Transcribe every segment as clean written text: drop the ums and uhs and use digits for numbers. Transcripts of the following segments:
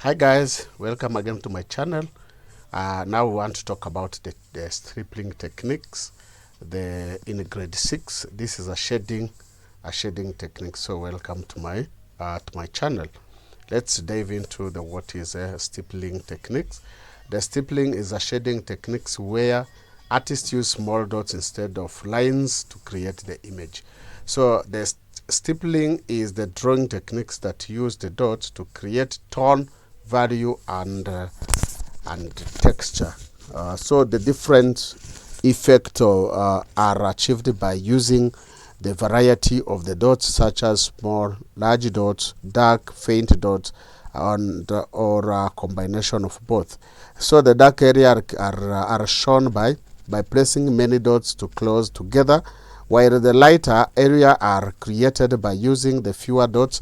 Hi guys, welcome again to my channel. Now we want to talk about the stippling techniques. In grade 6, this is a shading technique. So welcome to my channel. Let's dive into the what is stippling techniques. The stippling is a shading techniques where artists use small dots instead of lines to create the image. So the stippling is the drawing techniques that use the dots to create tone, value, and texture. So the different effects are achieved by using the variety of the dots, such as small, large dots, dark, faint dots, and or a combination of both. So the dark area are shown by placing many dots to close together, while the lighter area are created by using the fewer dots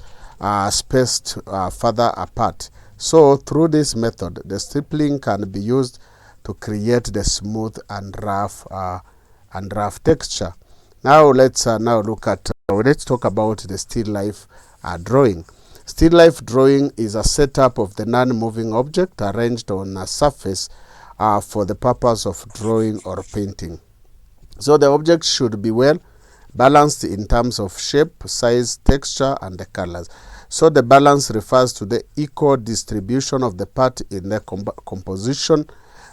spaced further apart. So through this method, the stippling can be used to create the smooth and rough texture. Now let's talk about the still life drawing. Still life drawing is a setup of the non-moving object arranged on a surface for the purpose of drawing or painting. So the object should be well balanced in terms of shape, size, texture, and the colors. So the balance refers to the equal distribution of the part in the composition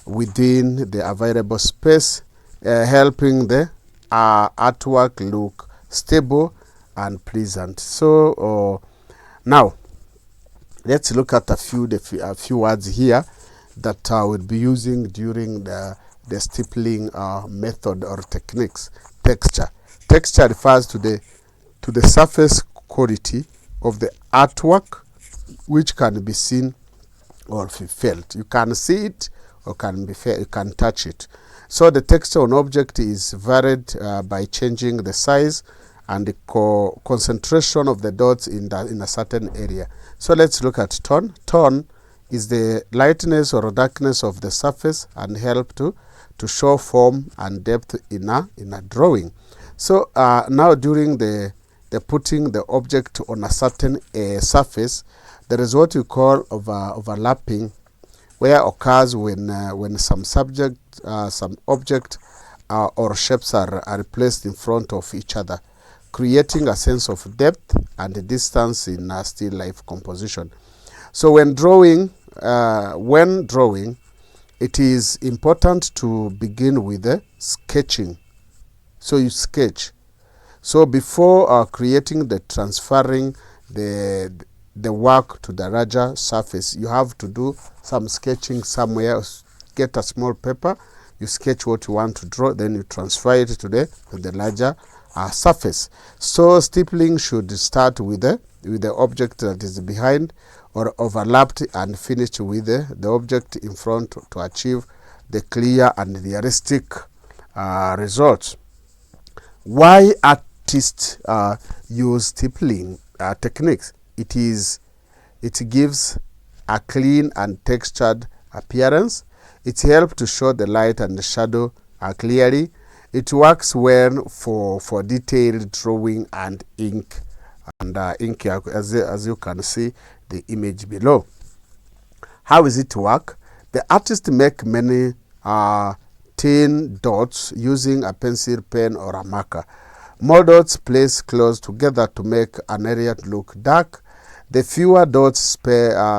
within the available space, helping the artwork look stable and pleasant. So now let's look at a few words here that I will be using during the stippling method or techniques. Texture refers to the surface quality of the artwork, which can be seen or felt. You can see it or can be felt. You can touch it. So the texture on object is varied by changing the size and the concentration of the dots in a certain area. So let's look at tone. Tone is the lightness or darkness of the surface and help to show form and depth in a drawing. So now during the putting the object on a certain surface, there is what we call overlapping, where occurs when some object or shapes are placed in front of each other, creating a sense of depth and distance in a still life composition. So when drawing, it is important to begin with the sketching. So you sketch. So before creating the transferring the work to the larger surface, you have to do some sketching somewhere. Get a small paper, you sketch what you want to draw, then you transfer it to the larger surface. So stippling should start with the object that is behind or overlapped and finished with the object in front to achieve the clear and realistic results. Why artists use stippling techniques? It gives a clean and textured appearance. It helps to show the light and the shadow clearly. It works well for detailed drawing and ink, as you can see the image below. How is it work? The artist make many thin dots using a pencil, pen, or a marker. More dots placed close together to make an area look dark. The fewer dots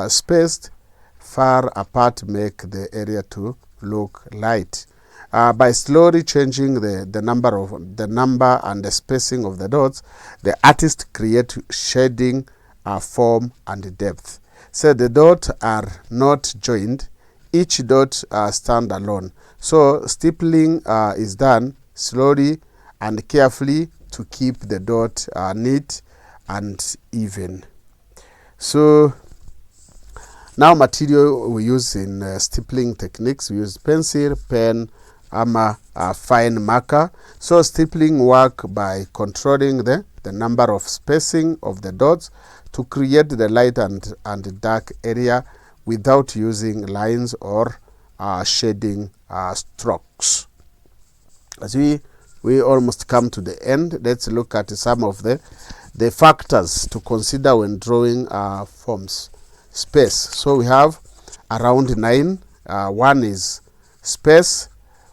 spaced far apart make the area to look light. By slowly changing the number and the spacing of the dots, the artist create shading, form, and depth. So the dots are not joined; each dot stand alone. So stippling is done slowly and carefully to keep the dot neat and even. So now material we use in stippling techniques, we use pencil, pen, fine marker. So stippling work by controlling the number of spacing of the dots to create the light and dark area without using lines or shading strokes. As we almost come to the end, let's look at some of the factors to consider when drawing forms. space. So we have around 9. One is space,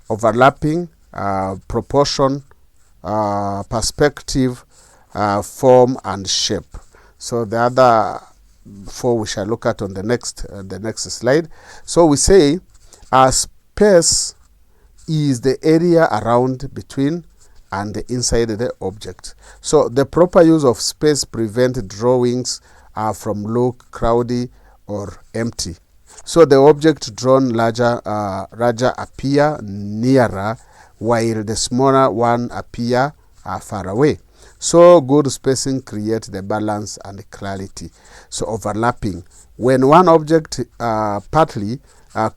overlapping, proportion, perspective, form, and shape. So the other 4 we shall look at on the next slide. So we say space is the area around, between, and inside the object. So the proper use of space prevent drawings from look crowded or empty. So the object drawn larger appear nearer, while the smaller one appear far away. So good spacing creates the balance and clarity. So overlapping, when one object partly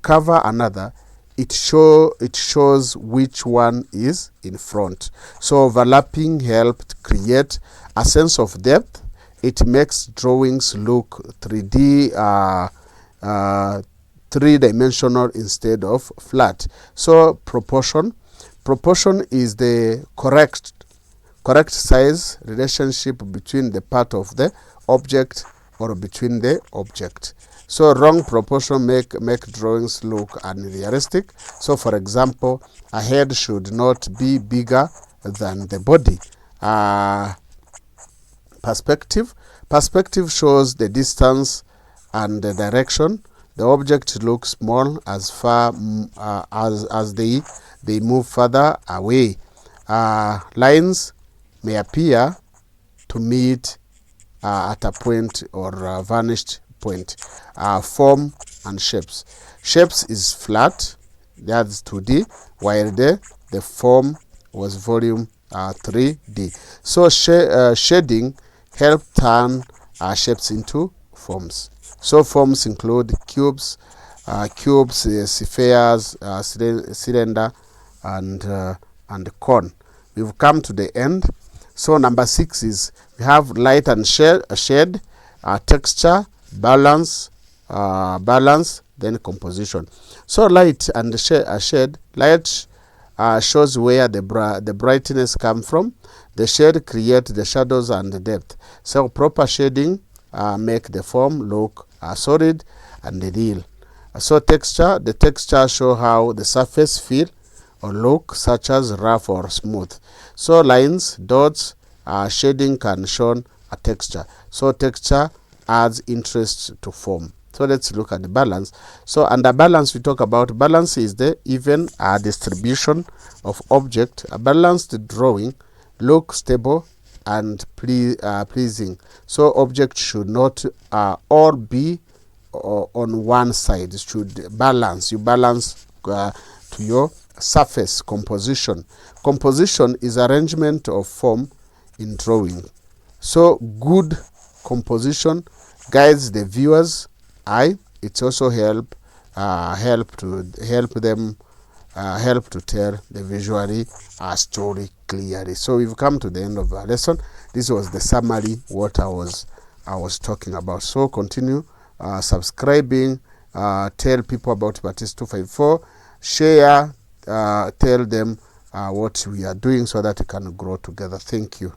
cover another, it shows which one is in front. So overlapping helped create a sense of depth. It makes drawings look 3D, three-dimensional instead of flat. So proportion is the correct size relationship between the part of the object or between the object. So wrong proportion make drawings look unrealistic. So for example, a head should not be bigger than the body. Perspective shows the distance and the direction. The object looks small as far as they move further away. Lines may appear to meet at a point or vanished point. Form and shapes. Shapes is flat, that's 2D, while the form was volume 3D. So shading help turn shapes into forms. So forms include cubes, spheres, cylinder, and cone. We've come to the end. So number 6 is we have light and shade, texture, balance, then composition. So light and shade. Light shows where the brightness come from. The shade create the shadows and the depth. So proper shading make the form look solid and real. So texture, the texture show how the surface feel or look, such as rough or smooth. So lines, dots, shading can show a texture. So texture adds interest to form. So let's look at the balance. So under balance, we talk about balance is the even distribution of object. A balanced drawing look stable and pleasing. So object should not all be on one side. It should balance. You balance to your surface. Composition is arrangement of form in drawing. So good composition guides the viewer's eye. It also help to tell the visually story clearly. So we've come to the end of our lesson. This was the summary what I was talking about. So continue subscribing, tell people about Baptist 254, share, tell them what we are doing so that we can grow together. Thank you.